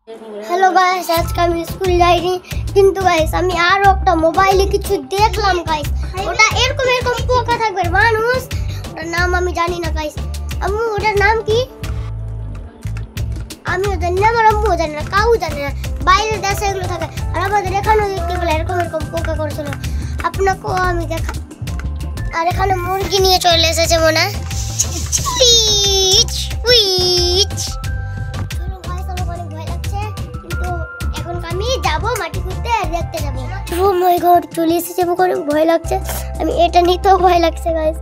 Hello guys, আজকে আমি school যাইনি, কিন্তু গাইস আমি আরো একটা মোবাইলে কিছু দেখলাম গাইস। ওটা এরকম এরকম পোকা থাকবে মানুষ, ওটার নাম আমি জানি না গাইস। আম্মু ওটার নাম কি? আমি ওটার নাম আর আম্মু জানি না, কাউ জানে না। বাইরের দেশে এগুলো থাকে, আর আমাদের এখানেও দেখতে পেলে এরকম এরকম পোকা করছিল। আপনাকেও আমি দেখা। আর এখানে মুরগি নিয়ে চলে এসেছে মনে হয়। আমি যাব মাটি খুঁড়তে আর দেখতে যাব। ও মাই গড, চলে এসেছে, ভয় লাগছে। আমি এটা নিতেও ভয় লাগছে গাইস।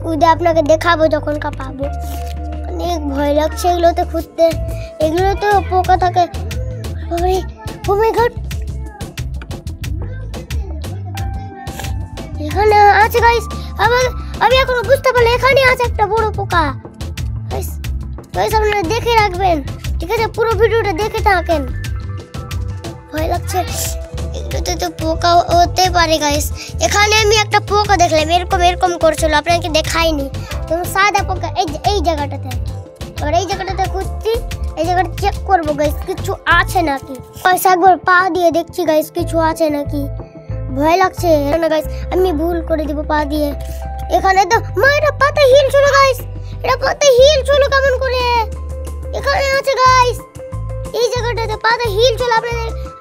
খুদে আপনাকে দেখাবো যখন পাবো। অনেক ভয় লাগছে এগুলোতে খুঁজতে, এগুলো তো পোকা থাকে। ও মাই গড, এখানে আছে গাইস। আমি এখনো বুঝতে পারলাম এখানে আছে একটা বড় পোকা। গাইস আপনারা দেখে রাখবেন, ঠিক আছে? পুরো ভিডিওটা দেখে থাকেন। ভয় লাগছে, এগুলোতে তো পোকা হতে পারে গাইস। এখানে আমি একটা পোকা দেখলাম এরকম এরকম করছিল, আপনাকে দেখাইনি। তো সাদা পোকা এই জায়গাটাতে। আর এই জায়গাটাতে খুঁজছি, এই জায়গাটা চেক করবো গাইস কিছু আছে নাকি। গাইস একবার পা দিয়ে দেখছি গাইস কিছু আছে নাকি। ভয় লাগছে না গাইস, আমি ভুল করে দিব পা দিয়ে। এখানে তো এটা পাতা হিল ছিল গাইস, এটা পাতা হিল ছিল কেমন করে? এখানে আছে গাইস, এই জায়গাটাতে পাতা হিল ছিল।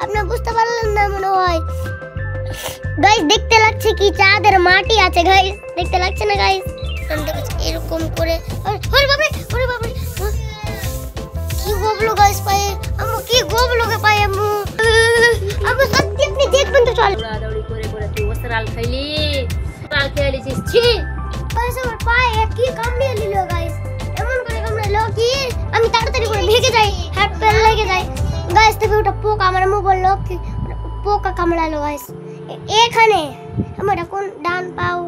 আপনারা বুঝতে পারলেন না মনে হয় গাইস। দেখতে লাগছে কি চাঁদের মাটি আছে গাইস, দেখতে লাগছে না গাইস? এরকম করে ওরে বাপরে কি গোবলো গাইস পায়ে। আম্মু কি গোবলোকে পায়ে আম্মু। আম্মু সত্যি আপনি দেখবেন তো? চল দৌড়াদৌড়ি করে করে তুই ওসরাল খাইলি, ওসরাল খেয়েছিস। ছি গাইস, আমার পায়ে কি কামড়িয়ে নিল গাইস। এমন করে কামড়ালো কি আমি তাড়াতাড়ি করে ভেগে যাই, হাত পা লেগে যায় গাইস। তবে ওটা পোকা, আমার আম্মু বললো কি পোকা কামড়ালো গাইস। এখানে আমরা কোন ডান পাও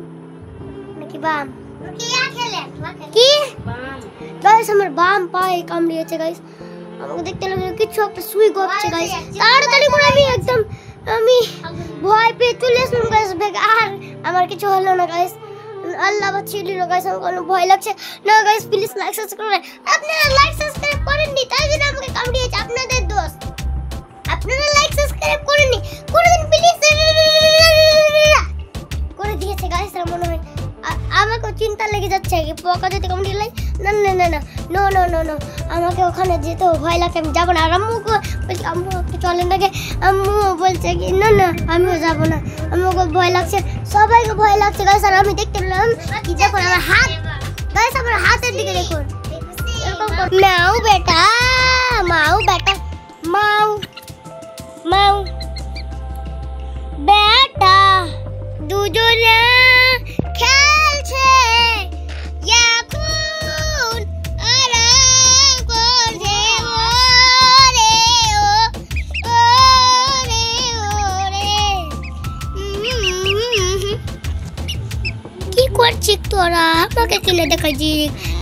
নাকি বাম? কি গাইস আমার বাম পায়ে কামড়িয়েছে গাইস। আমাকে দেখতে লাগলো কিছু একটা সুই গপছে গাইস। তাড়াতাড়ি করে আমি ভয় পেয়ে চলে আসলাম গাইস বেগে। আর আমার কিছু হলো না গাইস, আল্লাহ বাঁচিয়ে দিল গাইস। আমার কোনো ভয় লাগছে না গাইস। প্লিজ লাইক সাবস্ক্রাইব করে, আপনারা লাইক সাবস্ক্রাইব করেননি তাই জন্য আমাকে কামড়িয়েছে, আপনাদের দোষ। আপনারা লাইক সাবস্ক্রাইব করেননি, করে দিন প্লিজ। করে দিয়েছে গাইস মনে হয়। আমাকে চিন্তা লেগে যাচ্ছে কি পোকা যদি কামড়িয়ে লাই। না না না না নো নো নো নো, আমাকে ওখানে যেতে ভয় লাগছে, আমি যাবো না। আর আম্মুকে বলছি আম্মু একটু চলেন নাকি। আম্মু বলছে কি না না আমিও যাবো না, আম্মুকে ভয় লাগছে, সবাইকে ভয় লাগছে গাইস। আর আমি দেখতে পেলাম কি দেখুন আমার হাত গাইস, আমার হাতের দিকে দেখুন এরকম। মাও বেটা, মাও বেটা, মাও মাও বেটা দুজনে খেলছে এখন আরাম করছে। ওরে ওরে ওরে কি করছিস তোরা? আমাকে কিনে দেখাচ্ছি,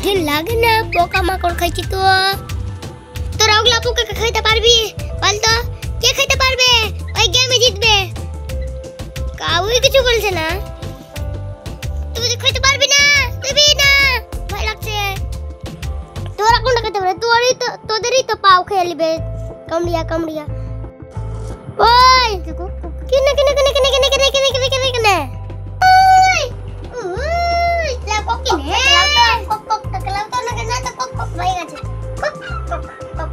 ঘিন লাগে না? পোকা মাকড় খাইছি তো। তোরা ওগুলা পোকাকে খাইতে পারবি? বল তো কে খাইতে পারবে? ওই গেমে জিতবে। কাউই কিছু বলছে না। তুই খেতে পারবি না, তুই না, ভয় লাগছে। তোরা কোনটা খেতে পারবে? তোদেরই তো পাও খেয়ে নিবে কামড়িয়া কামড়িয়া। ওই কিনে কিনে কিনে কিনে কিনে কিনে কিনে কিনে কিনে কিনে ওই ওই কক কিনে কক কক টাকলাম তো না কেন তো কক কক হয়ে গেছে। Cock cock cock